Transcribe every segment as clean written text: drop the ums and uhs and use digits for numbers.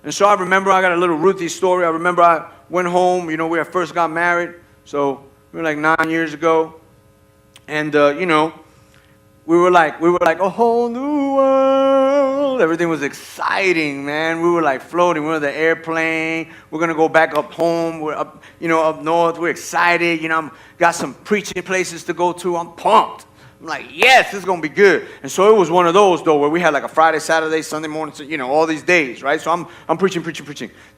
And so I remember I got a little Ruthie story. I remember I went home. You know, we had first got married. So we were like 9 years ago. And, you know, we were like a whole new world. Everything was exciting, man. We were like floating. We were on the airplane. We're going to go back up home. We're up, you know, up north. We're excited. You know, I'm got some preaching places to go to. I'm pumped. I'm like, yes, this is going to be good. And so it was one of those, though, where we had like a Friday, Saturday, Sunday morning, you know, all these days, right? So I'm preaching,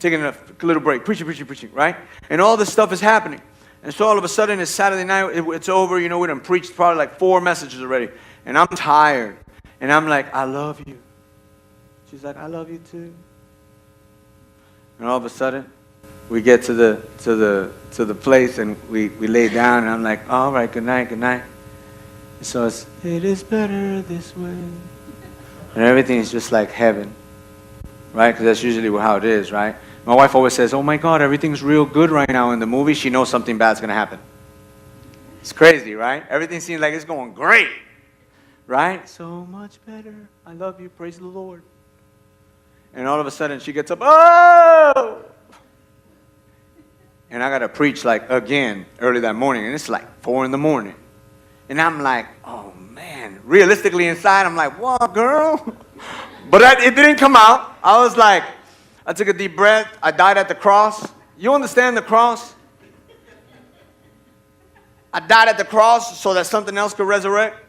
taking a little break, preaching, right? And all this stuff is happening. And so all of a sudden, it's Saturday night, it's over, you know, we done preached probably like 4 messages already. And I'm tired. And I'm like, I love you. She's like, I love you too. And all of a sudden, we get to the place and we lay down and I'm like, all right, good night. So it is better this way. And everything is just like heaven, right? Because that's usually how it is, right? My wife always says, oh my God, everything's real good right now in the movie. She knows something bad's going to happen. It's crazy, right? Everything seems like it's going great, right? So much better. I love you. Praise the Lord. And all of a sudden she gets up, oh! And I got to preach like again early that morning. And it's like 4 a.m. And I'm like, oh, man. Realistically inside, I'm like, what, girl? But it didn't come out. I was like, I took a deep breath. I died at the cross. You understand the cross? I died at the cross so that something else could resurrect.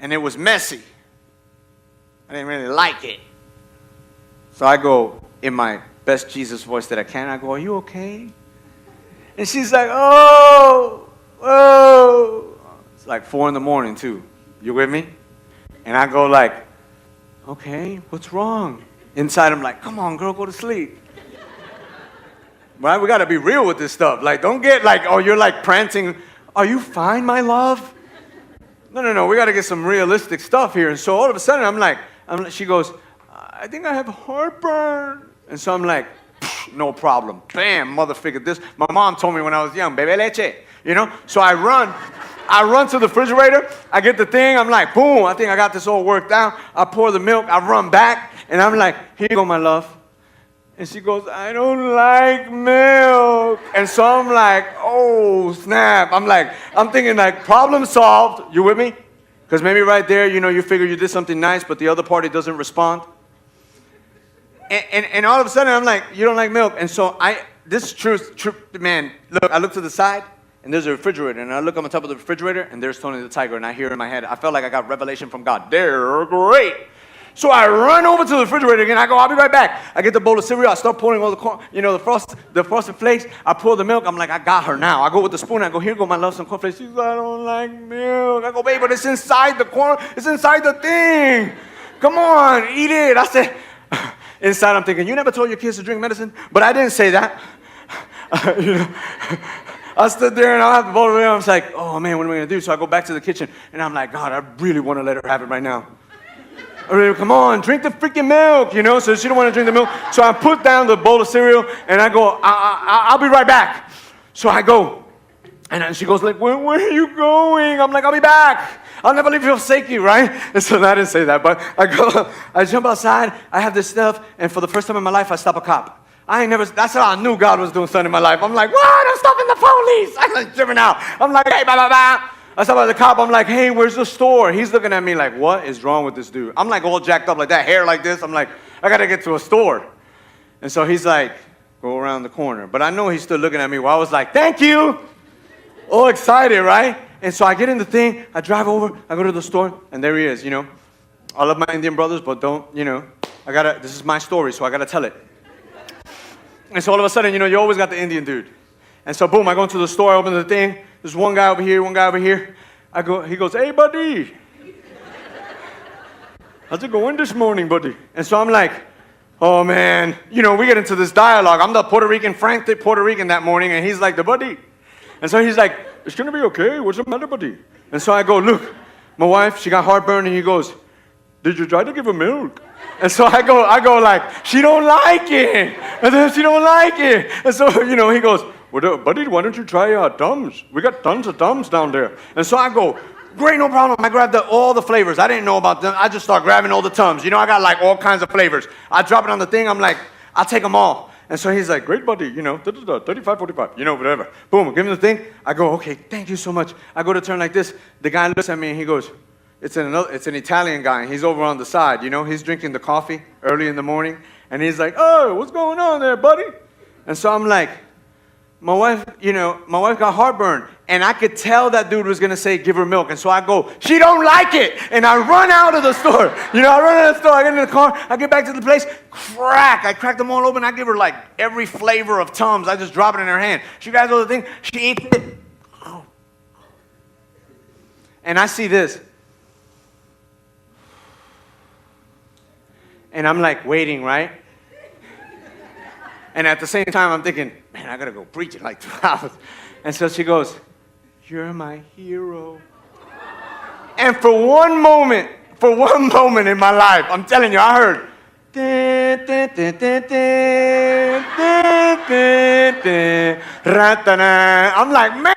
And it was messy. I didn't really like it. So I go in my best Jesus voice that I can. I go, are you okay? And she's like, oh. It's like 4 a.m. too. You with me? And I go like, okay, what's wrong? Inside I'm like, come on, girl, go to sleep. Right? We got to be real with this stuff. Like, don't get like, oh, you're like prancing. Are you fine, my love? No. We got to get some realistic stuff here. And so all of a sudden I'm like, she goes, I think I have heartburn. And so I'm like, no problem. Bam, mother figured this. My mom told me when I was young, bebe leche, you know? So I run to the refrigerator. I get the thing. I'm like, boom, I think I got this all worked out. I pour the milk. I run back. And I'm like, here you go, my love. And she goes, I don't like milk. And so I'm like, oh, snap. I'm thinking like, problem solved. You with me? Because maybe right there, you know, you figure you did something nice, but the other party doesn't respond. And all of a sudden, I'm like, you don't like milk. And so this is true, man. Look, I look to the side, and there's a refrigerator. And I look on the top of the refrigerator, and there's Tony the Tiger. And I hear in my head, I felt like I got revelation from God. They're great. So I run over to the refrigerator again. I go, I'll be right back. I get the bowl of cereal. I start pouring all the corn, you know, the frosted flakes. I pour the milk. I'm like, I got her now. I go with the spoon. I go, here go my love, some cornflakes. She's like, I don't like milk. I go, babe, but it's inside the corn. It's inside the thing. Come on, eat it. I said, inside I'm thinking, you never told your kids to drink medicine? But I didn't say that. You know, I stood there and I have the bowl of milk. I was like, oh man, what am I going to do? So I go back to the kitchen and I'm like, God, I really want to let her have it right now. Come on, drink the freaking milk, you know. So she don't want to drink the milk. So I put down the bowl of cereal and I go, I'll be right back. So I go. And then she goes like, where are you going? I'm like, I'll be back. I'll never leave you forsake you, right? And so I didn't say that, but I jump outside. I have this stuff. And for the first time in my life, I stop a cop. That's how I knew God was doing something in my life. I'm like, what? I'm stopping the police. I'm like tripping out. I'm like, hey, I stop at the cop. I'm like, hey, where's the store? He's looking at me like, what is wrong with this dude? I'm like all jacked up like that, hair like this. I'm like, I got to get to a store. And so he's like, go around the corner. But I know he's still looking at me while I was like, thank you. All excited, right? And so I get in the thing. I drive over. I go to the store. And there he is, you know. I love my Indian brothers, but don't, you know. This is my story, so I got to tell it. And so all of a sudden, you know, you always got the Indian dude. And so, boom, I go into the store, I open the thing. There's one guy over here, one guy over here. He goes, hey, buddy. How's it going this morning, buddy? And so I'm like, oh, man. You know, we get into this dialogue. I'm the Puerto Rican, Frank the Puerto Rican that morning, and he's like, the buddy. And so he's like, it's going to be okay. What's the matter, buddy? And so I go, look, my wife, she got heartburn, and he goes, did you try to give her milk? And so I go like, she don't like it. And then she don't like it. And so, you know, he goes, well, buddy, why don't you try Tums? We got tons of Tums down there. And so I go, Great, no problem. I grabbed all the flavors. I didn't know about them. I just start grabbing all the Tums. You know, I got like all kinds of flavors. I drop it on the thing. I'm like, I'll take them all. And so he's like, great, buddy, 35, 45, whatever. Boom, give him the thing. I go, okay, thank you so much. I go to turn like this. The guy looks at me and he goes, it's an Italian guy. And he's over on the side, he's drinking the coffee early in the morning. And he's like, oh, what's going on there, buddy? And so I'm like, my wife got heartburn. And I could tell that dude was going to say, give her milk. And so I go, she don't like it. And I run out of the store. I run out of the store. I get in the car. I get back to the place. I crack them all open. I give her like every flavor of Tums. I just drop it in her hand. She grabs all the thing. She eats it. Oh. And I see this. And I'm like waiting, right? And at the same time, I'm thinking, man, I got to go preach it like 2 hours. And so she goes, you're my hero. And for one moment in my life, I'm telling you, I heard, I'm like, man.